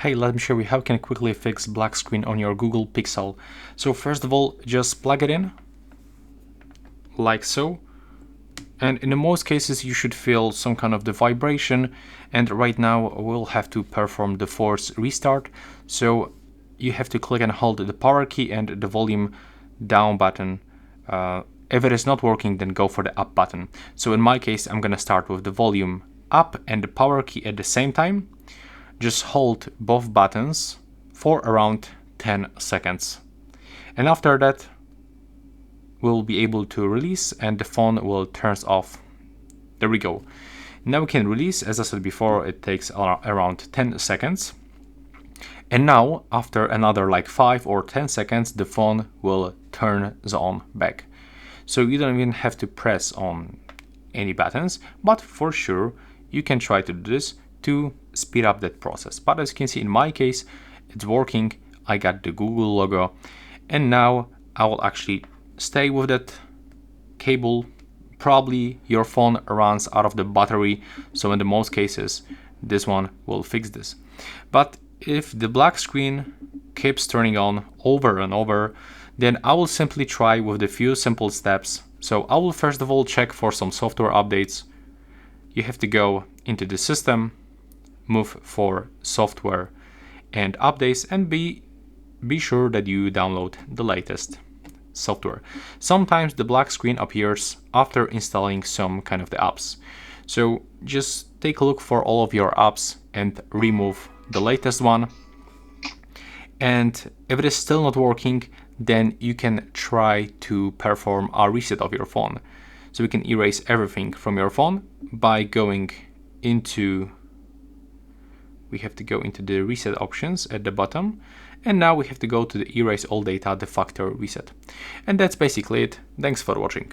Hey, let me show you how you can quickly fix black screen on your Google Pixel. So first of all, just plug it in, like so. And in most cases, you should feel some kind of the vibration. And right now, we'll have to perform the force restart. So you have to click and hold the power key and the volume down button. If it is not working, then go for the up button. So in my case, I'm gonna start with the volume up and the power key at the same time. Just hold both buttons for around 10 seconds. And after that, we'll be able to release and the phone will turn off. There we go. Now we can release. As I said before, it takes around 10 seconds. And now, after another like 5 or 10 seconds, the phone will turn on back. So you don't even have to press on any buttons, but for sure, you can try to do this to speed up that process. But as you can see, in my case, it's working. I got the Google logo, and now I will actually stay with that cable. Probably your phone runs out of the battery, so in the most cases, this one will fix this. But if the black screen keeps turning on over and over, then I will simply try with a few simple steps. So I will first of all check for some software updates. You have to go into the system, move for software and updates, and be sure that you download the latest software. Sometimes the black screen appears after installing some kind of the apps. So just take a look for all of your apps and remove the latest one. And if it is still not working, then you can try to perform a reset of your phone. So we can erase everything from your phone by going into, we have to go into the reset options at the bottom. And now we have to go to the erase all data de facto reset. And that's basically it. Thanks for watching.